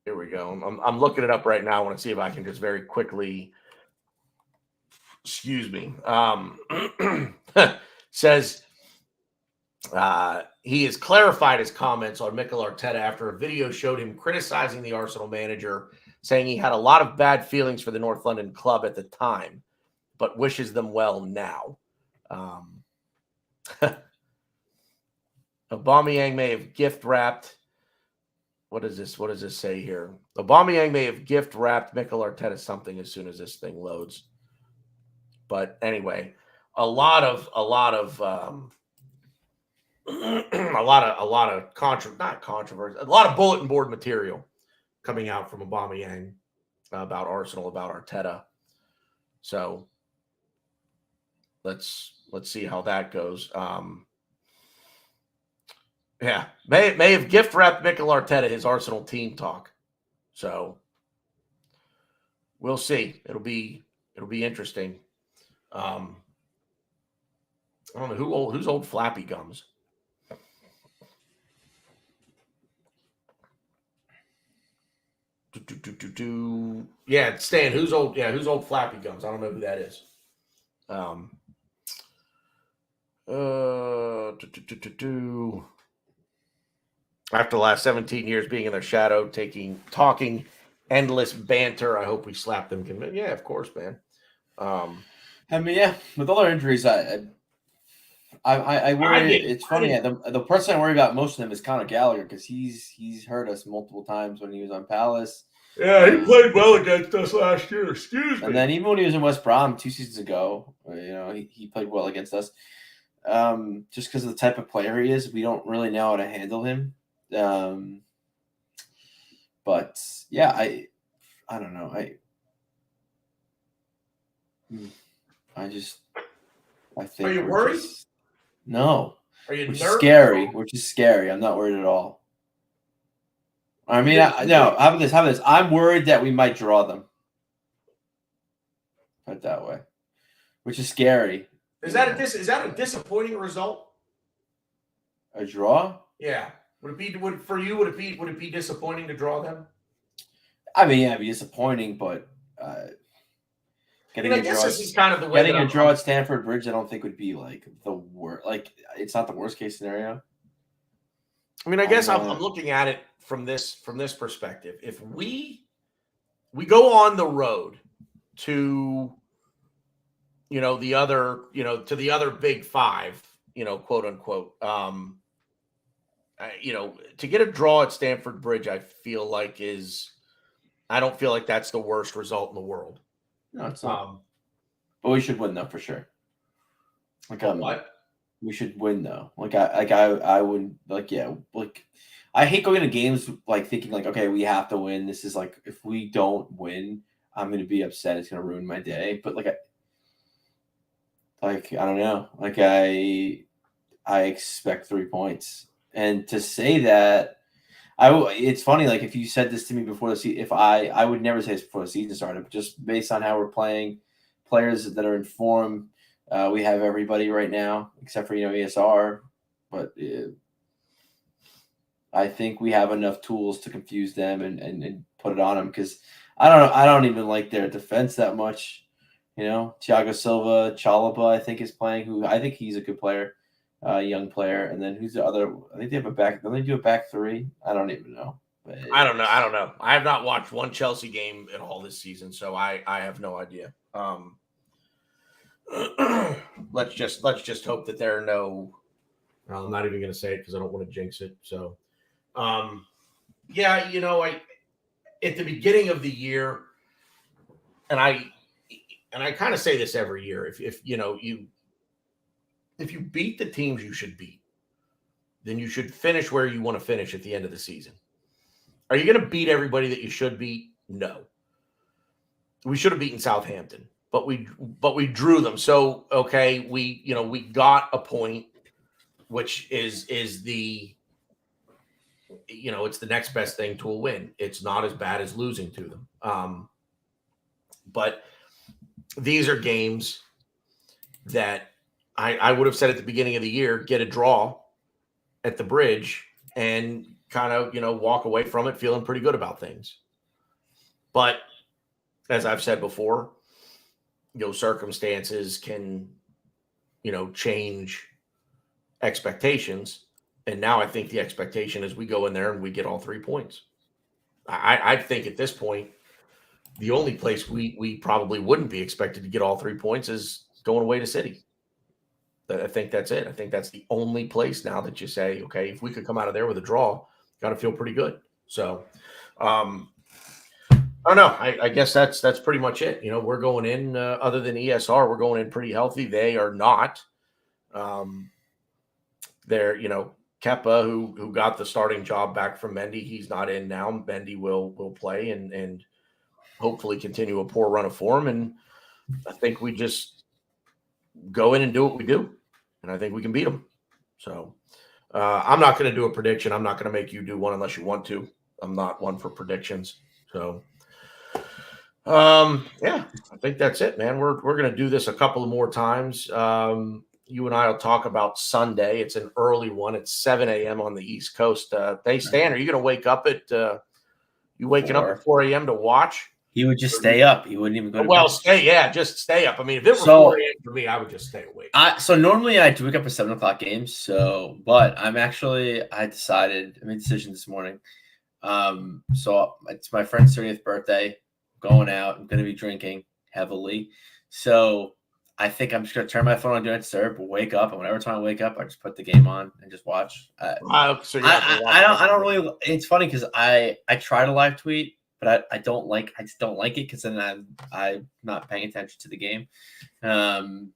Here we go. I'm looking it up right now. I want to see if I can just very quickly. Excuse me. Says he has clarified his comments on Mikel Arteta after a video showed him criticizing the Arsenal manager, saying he had a lot of bad feelings for the North London club at the time, but wishes them well now. Aubameyang may have gift wrapped. What is this? What does this say here? Aubameyang may have gift wrapped Mikel Arteta something as soon as this thing loads. But anyway, a lot of controversy, not controversy, a lot of bulletin board material coming out from Aubameyang about Arsenal, about Arteta. So let's see how that goes. Yeah, may have gift wrapped Mikel Arteta his Arsenal team talk. So we'll see. It'll be interesting. I don't know who's old Flappy Gums. Yeah, Stan. Who's old? Yeah, who's old Flappy Gums? I don't know who that is. After the last 17 years being in their shadow, talking endless banter, I hope we slap them. Yeah, of course, man. I mean, yeah, with all our injuries, I worry. It's funny. The person I worry about most of them is Conor Gallagher because he's hurt us multiple times when he was on Palace. Yeah, he played well against us last year. Excuse me. And then even when he was in West Brom 2 seasons ago, he played well against us. Just because of the type of player he is, we don't really know how to handle him. But yeah, I don't know. I think. Are you worried? No. Are you nervous? Scary. Which is scary. I'm not worried at all. I mean, no. How about this? I'm worried that we might draw them. Put it that way, which is scary. Is that a disappointing result? A draw? Yeah. Would it be disappointing to draw them? I mean, yeah, it'd be disappointing, but I guess this is kind of the way getting a draw at Stamford Bridge. I don't think would be like the worst. Like, it's not the worst case scenario. I mean, I guess I'm looking at it from this perspective. If we go on the road to the other to the other big five, quote unquote, to get a draw at Stamford Bridge, I don't feel like that's the worst result in the world. No, it's not. But we should win though, for sure. Like, what? We should win though. I would I hate going to games like thinking like, okay, we have to win. This is like, if we don't win, I'm going to be upset. It's going to ruin my day. But I don't know. I expect 3 points. And to say that, it's funny. Like, if you said this to me before the season, I would never say this before the season started, but just based on how we're playing, players that are in form, we have everybody right now except for ESR, but I think we have enough tools to confuse them and put it on them, because I don't even like their defense that much. Thiago Silva, Chalobah, I think is playing. I think he's a good player. Young player, and then who's the other? I think they have a back. Don't they do a back three? I don't even know. But I don't know. I have not watched one Chelsea game at all this season, so I have no idea. Let's just hope that there are no. I'm not even going to say it because I don't want to jinx it. So, yeah, at the beginning of the year, and I kind of say this every year. If you beat the teams you should beat, then you should finish where you want to finish at the end of the season. Are you going to beat everybody that you should beat? No. We should have beaten Southampton, but we drew them. So, okay, we got a point, which is the it's the next best thing to a win. It's not as bad as losing to them. But these are games that I would have said at the beginning of the year, get a draw at the bridge and kind of, walk away from it feeling pretty good about things. But as I've said before, circumstances can, change expectations. And now I think the expectation is we go in there and we get all 3 points. I think at this point, the only place we probably wouldn't be expected to get all 3 points is going away to City. I think that's it. I think that's the only place now that you say, okay, if we could come out of there with a draw, got to feel pretty good. So, I don't know. I guess that's pretty much it. We're going in, other than ESR, we're going in pretty healthy. They are not. They're, Kepa, who got the starting job back from Mendy, he's not in now. Mendy will play and hopefully continue a poor run of form. And I think we just go in and do what we do. And I think we can beat them. So I'm not going to do a prediction. I'm not going to make you do one unless you want to. I'm not one for predictions. So, yeah, I think that's it, man. We're going to do this a couple of more times. You and I will talk about Sunday. It's an early one. It's 7 a.m. on the East Coast. Hey, Stan, are you going to wake up at you waking up at 4 a.m. to watch? He would just stay up. He wouldn't even go to bed. Just stay up. I mean, if it were 4 a.m. for me, I would just stay awake. So normally I do wake up for 7 o'clock games. But I made a decision this morning. So it's my friend's 30th birthday. Going out. I'm going to be drinking heavily. So I think I'm just going to turn my phone on, do not disturb, wake up, and whenever time I wake up, I just put the game on and just watch. I don't really. It's funny because I try to live tweet, but I just don't like it because then I'm not paying attention to the game, and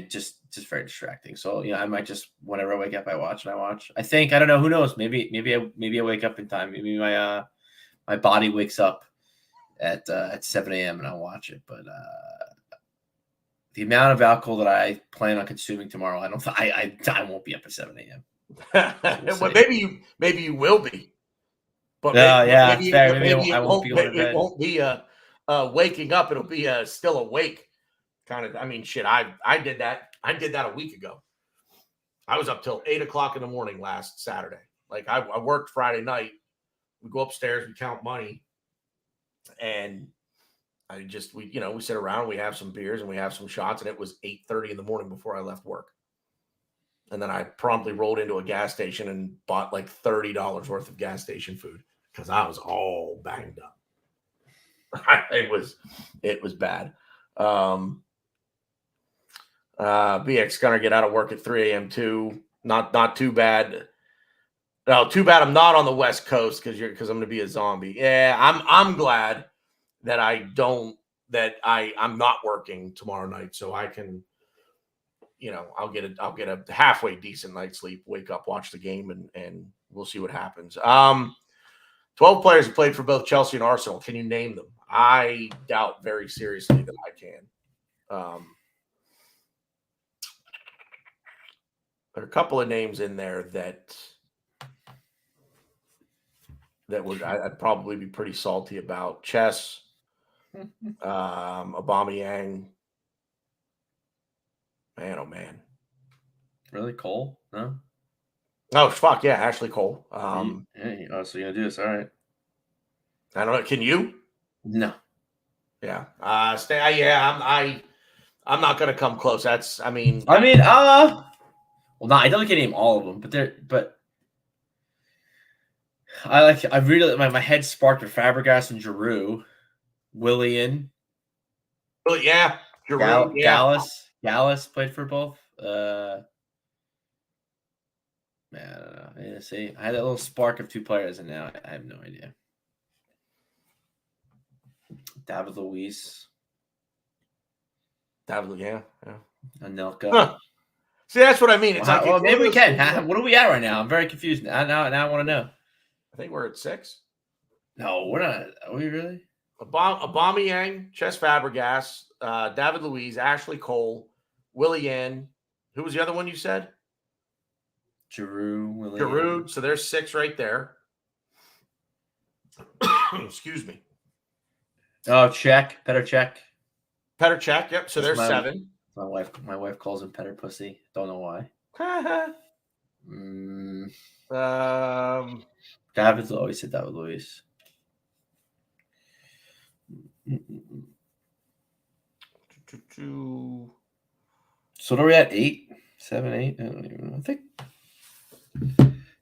just very distracting. So I might just whenever I wake up, I watch. I think I don't know. Who knows? Maybe I wake up in time. Maybe my body wakes up at 7 a.m. and I'll watch it. But the amount of alcohol that I plan on consuming tomorrow, I won't be up at 7 a.m. Well, maybe you will be. But maybe I won't be. It won't be waking up. It'll be still awake. Kind of. I mean, shit. I did that. I did that a week ago. I was up till 8 o'clock in the morning last Saturday. Like I worked Friday night. We go upstairs. We count money, and we sit around. We have some beers and we have some shots. And it was 8:30 in the morning before I left work. And then I promptly rolled into a gas station and bought like $30 worth of gas station food because I was all banged up. It was bad. BX gonna get out of work at 3 a.m. too. Not too bad. No, too bad I'm not on the West Coast because I'm gonna be a zombie. Yeah, I'm glad that I'm not working tomorrow night, so I can. I'll get a halfway decent night's sleep, wake up, watch the game, and we'll see what happens. 12 players who played for both Chelsea and Arsenal. Can you name them? I doubt very seriously that I can. There are a couple of names in there that I'd probably be pretty salty about. Chess, Aubameyang. Man, oh man. Really, Cole? No. Oh fuck yeah, Ashley Cole. So you're gonna do this? All right. I don't know. Can you? No. Yeah. I'm not gonna come close. Well, no, I don't get name all of them, but I really my head sparked with Fabregas and Giroud, Willian. Well, yeah, Giroud, Gallus played for both. Man, I don't know. Yeah, see, I had a little spark of two players, and now I have no idea. David Luiz. Yeah. Anelka. Huh. See, that's what I mean. It's maybe we can. What are we at right now? I'm very confused now. Now I want to know. I think we're at 6. No, we're not. Are we really? Aubameyang, Chess Fabregas, David Luiz, Ashley Cole, Willian. Who was the other one you said? Giroud. So there's 6 right there. Excuse me. Oh, check. Better check. Petr Cech. Yep. So there's 7. My wife calls him Petr Pussy. Don't know why. David's always said that with Luis. So what are we at? 8, 7, 8? I don't even know. I think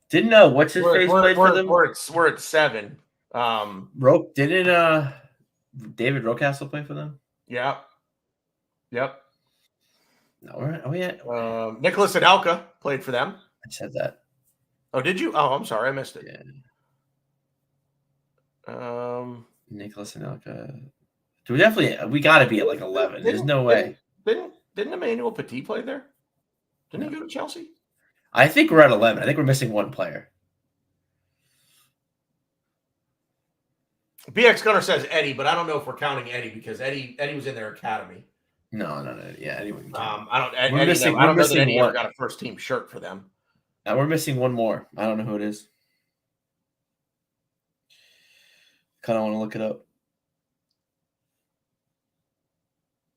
didn't what's his face played for them? We're at 7. Didn't David Rocastle play for them? Yeah. Yep. No, are we at? Nicholas Anelka played for them. I said that. Oh, did you? Oh, I'm sorry, I missed it. Yeah. Nicholas Anelka. We got to be at like 11. There's no way. Didn't Emmanuel Petit play there? Didn't he go to Chelsea? I think we're at 11. I think we're missing one player. BX Gunner says Eddie, but I don't know if we're counting Eddie because Eddie was in their academy. No. Yeah, Eddie. I don't know that Eddie ever got a first team shirt for them. We're missing one more. I don't know who it is. Kind of want to look it up.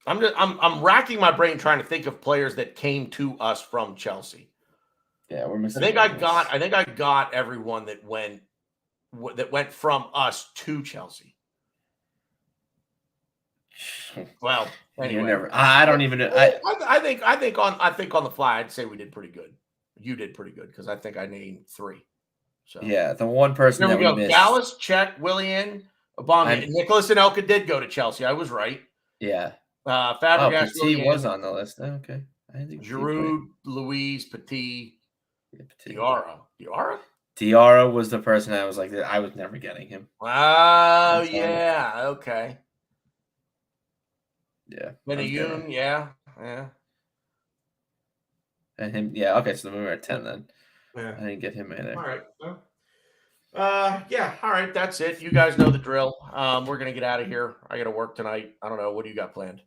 I'm racking my brain trying to think of players that came to us from Chelsea. Yeah, we're missing. I think I got everyone that went from us to Chelsea. Well, anyway. I don't even. I think on the fly, I'd say we did pretty good. You did pretty good because I think I named 3. So yeah, the one person there we go. missed. Dallas, Czech, Willian, Obama, Nicholas Anelka did go to Chelsea. I was right. Yeah. Fabregas Petit was on the list. Okay. I think Giroud, Luis, Petit, Diarra was the person I was like, I was never getting him. Oh, yeah. Okay. Yeah. Benayun, yeah. And him, yeah. Okay, so we were at 10 then. Yeah. I didn't get him either. All right. Yeah. All right. That's it. You guys know the drill. We're gonna get out of here. I got to work tonight. I don't know. What do you got planned?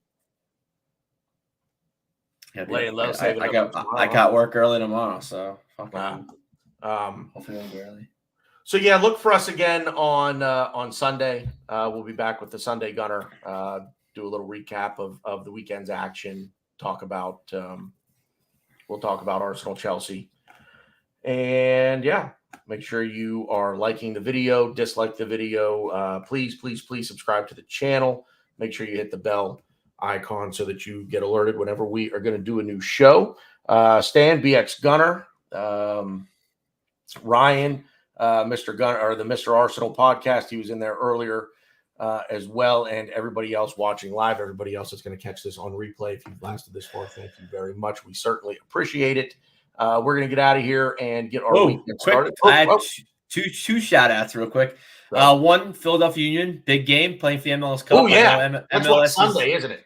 I got work early tomorrow, so hopefully I'll be early. So yeah, look for us again on Sunday. We'll be back with the Sunday Gunner. Do a little recap of the weekend's action. We'll talk about Arsenal Chelsea. And yeah, make sure you are liking the video, dislike the video. Please subscribe to the channel. Make sure you hit the bell icon so that you get alerted whenever we are going to do a new show. Stan, BX Gunner, Ryan, Mr. Gunner, or the Mr. Arsenal podcast. He was in there earlier as well. And everybody else watching live, everybody else that's going to catch this on replay. If you've lasted this far, thank you very much. We certainly appreciate it. We're going to get out of here and get our weekend started. I had two shout outs real quick. One, Philadelphia Union, big game, playing for the MLS Cup. Oh, yeah. That's what Sunday, isn't it?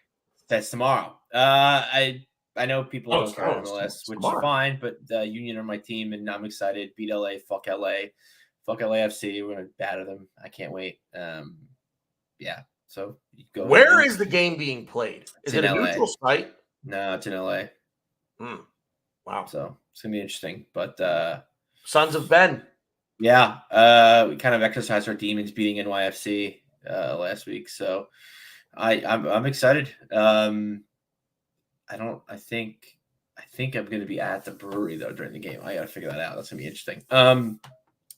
That's tomorrow. I know people don't care MLS, which is fine, but Union are my team, and I'm excited. Beat LA, fuck LA. Fuck LAFC. We're going to batter them. I can't wait. Yeah. So go. Where is the game being played? Is it a neutral site? No, it's in LA. Wow. So it's gonna be interesting. But Sons of Ben. Yeah. We kind of exercised our demons beating NYFC last week. So I'm excited. I think I'm gonna be at the brewery though during the game. I gotta figure that out. That's gonna be interesting.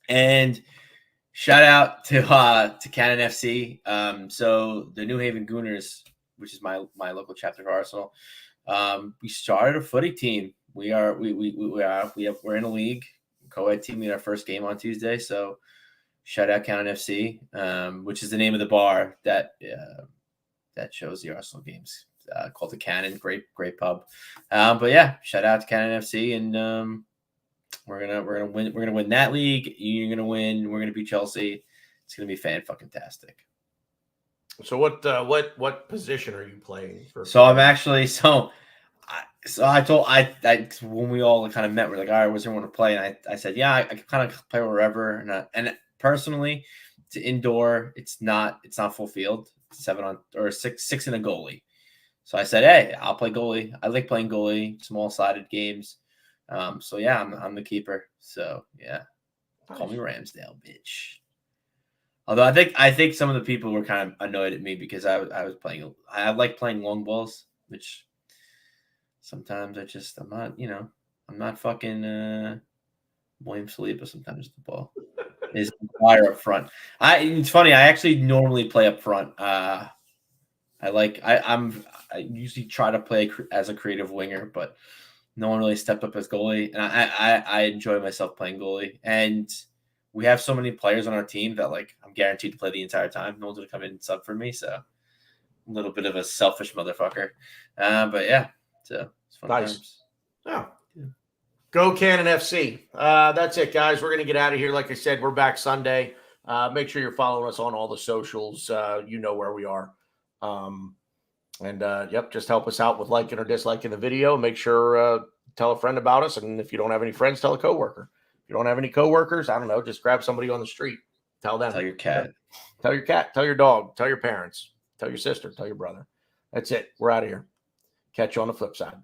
And shout out to Cannon FC. So the New Haven Gooners, which is my local chapter of Arsenal, we started a footy team. We're in a league, co-ed team. We had our first game on Tuesday. So shout out Cannon FC, which is the name of the bar that shows the Arsenal games, called the Cannon. Great pub. But yeah, shout out to Cannon FC, and we're gonna win. We're gonna win that league. You're gonna win. We're gonna beat Chelsea. It's gonna be fan-fucking-tastic. So what position are you playing for? So I'm actually I told when we all kind of met, we're like, all right, what's everyone to play? And I said, yeah, I can kind of play wherever. And personally, to indoor, it's not full field. 7 on or 6 in a goalie. So I said, hey, I'll play goalie. I like playing goalie, small-sided games. So yeah, I'm the keeper. So yeah, nice. Call me Ramsdale, bitch. Although I think some of the people were kind of annoyed at me because I like playing long balls, which sometimes I'm not fucking William Saliba sometimes with the ball. Is wire up front. It's funny, I actually normally play up front. I usually try to play as a creative winger, but no one really stepped up as goalie, and I enjoy myself playing goalie. And we have so many players on our team that like I'm guaranteed to play the entire time. No one's gonna come in and sub for me, so a little bit of a selfish motherfucker. But yeah, so it's fun times. Yeah. Go Cannon FC. That's it, guys. We're gonna get out of here. Like I said, we're back Sunday. Make sure you're following us on all the socials. You know where we are. Just help us out with liking or disliking the video. Make sure tell a friend about us. And if you don't have any friends, tell a coworker. If you don't have any coworkers, I don't know, just grab somebody on the street. Tell them. Tell your cat. Tell your cat. Tell your dog. Tell your parents. Tell your sister. Tell your brother. That's it. We're out of here. Catch you on the flip side.